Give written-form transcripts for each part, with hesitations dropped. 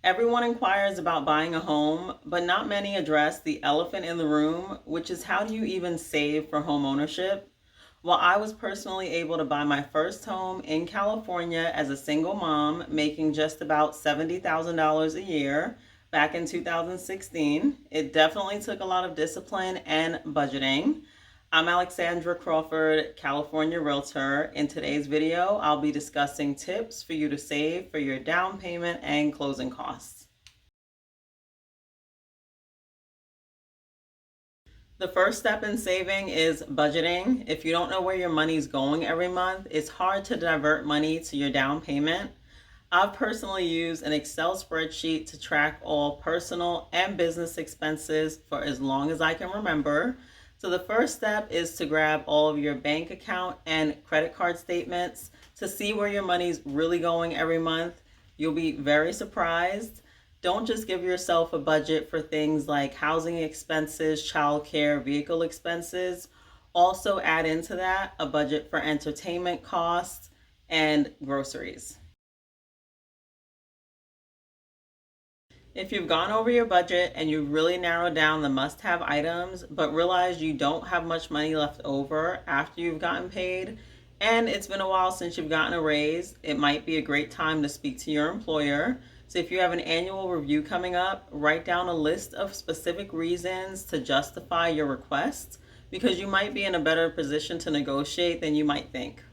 Everyone inquires about buying a home, but not many address the elephant in the room, which is how do you even save for home ownership? Well, I was personally able to buy my first home in California as a single mom, making just about $70,000 a year back in 2016. It definitely took a lot of discipline and budgeting. I'm Alexandra Crawford, California Realtor. In today's video, I'll be discussing tips for you to save for your down payment and closing costs. The first step in saving is budgeting. If you don't know where your money's going every month, it's hard to divert money to your down payment. I've personally used an Excel spreadsheet to track all personal and business expenses for as long as I can remember. So the first step is to grab all of your bank account and credit card statements to see where your money's really going every month. You'll be very surprised. Don't just give yourself a budget for things like housing expenses, childcare, vehicle expenses. Also add into that a budget for entertainment costs and groceries. If you've gone over your budget and you've really narrowed down the must-have items, but realize you don't have much money left over after you've gotten paid, and it's been a while since you've gotten a raise, it might be a great time to speak to your employer. So if you have an annual review coming up, write down a list of specific reasons to justify your request, because you might be in a better position to negotiate than you might think.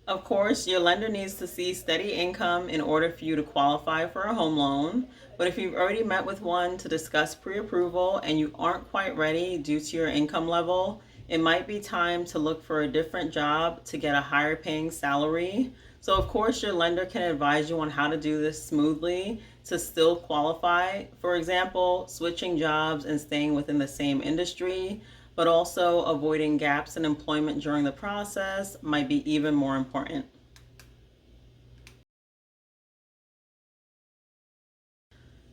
Of course, your lender needs to see steady income in order for you to qualify for a home loan. But if you've already met with one to discuss pre-approval and you aren't quite ready due to your income level, it might be time to look for a different job to get a higher paying salary. So of course, your lender can advise you on how to do this smoothly to still qualify. For example, switching jobs and staying within the same industry, but also avoiding gaps in employment during the process might be even more important.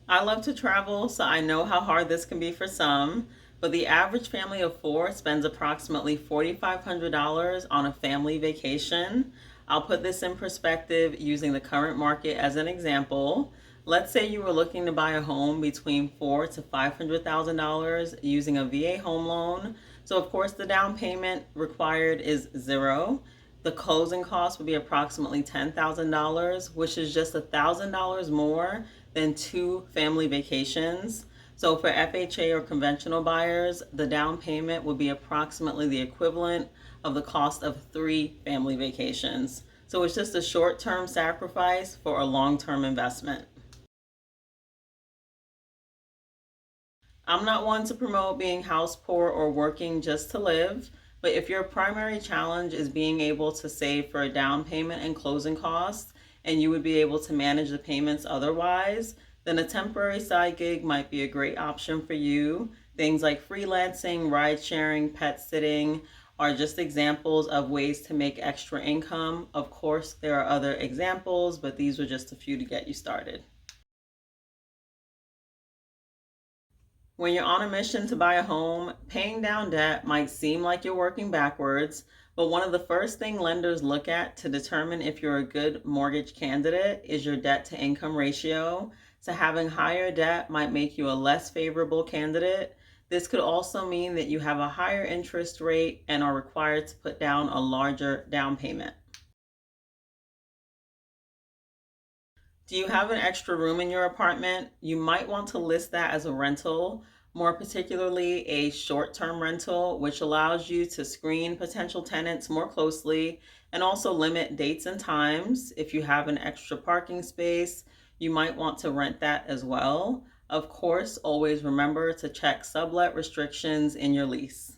I love to travel, so I know how hard this can be for some, but the average family of four spends approximately $4,500 on a family vacation. I'll put this in perspective using the current market as an example. Let's say you were looking to buy a home between $400,000 to $500,000 using a VA home loan. So of course the down payment required is zero. The closing cost would be approximately $10,000, which is just $1,000 more than two family vacations. So for FHA or conventional buyers, the down payment would be approximately the equivalent of the cost of three family vacations. So it's just a short-term sacrifice for a long-term investment. I'm not one to promote being house poor or working just to live, but if your primary challenge is being able to save for a down payment and closing costs, and you would be able to manage the payments otherwise, then a temporary side gig might be a great option for you. Things like freelancing, ride sharing, pet sitting are just examples of ways to make extra income. Of course, there are other examples, but these were just a few to get you started. When you're on a mission to buy a home, paying down debt might seem like you're working backwards, but one of the first things lenders look at to determine if you're a good mortgage candidate is your debt to income ratio. So having higher debt might make you a less favorable candidate. This could also mean that you have a higher interest rate and are required to put down a larger down payment. Do you have an extra room in your apartment? You might want to list that as a rental, more particularly a short-term rental, which allows you to screen potential tenants more closely and also limit dates and times. If you have an extra parking space, you might want to rent that as well. Of course, always remember to check sublet restrictions in your lease.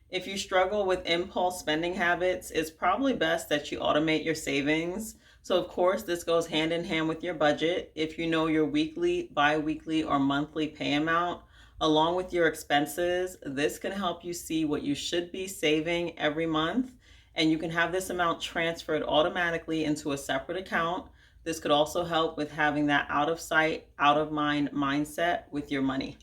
If you struggle with impulse spending habits, it's probably best that you automate your savings. So of course, this goes hand in hand with your budget. If you know your weekly, bi-weekly, or monthly pay amount, along with your expenses, this can help you see what you should be saving every month. And you can have this amount transferred automatically into a separate account. This could also help with having that out of sight, out of mind mindset with your money.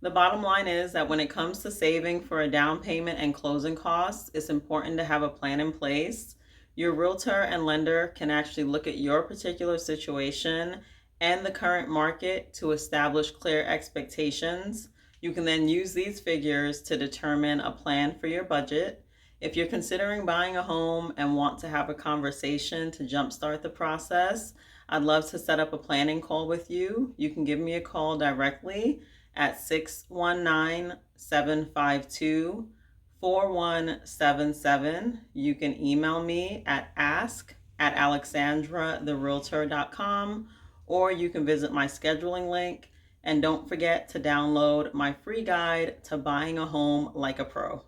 The bottom line is that when it comes to saving for a down payment and closing costs, it's important to have a plan in place. Your realtor and lender can actually look at your particular situation and the current market to establish clear expectations. You can then use these figures to determine a plan for your budget. If you're considering buying a home and want to have a conversation to jumpstart the process, I'd love to set up a planning call with you. You can give me a call directly at 619-752-4177. You can email me at ask@alexandratherealtor.com, or you can visit my scheduling link. And don't forget to download my free guide to buying a home like a pro.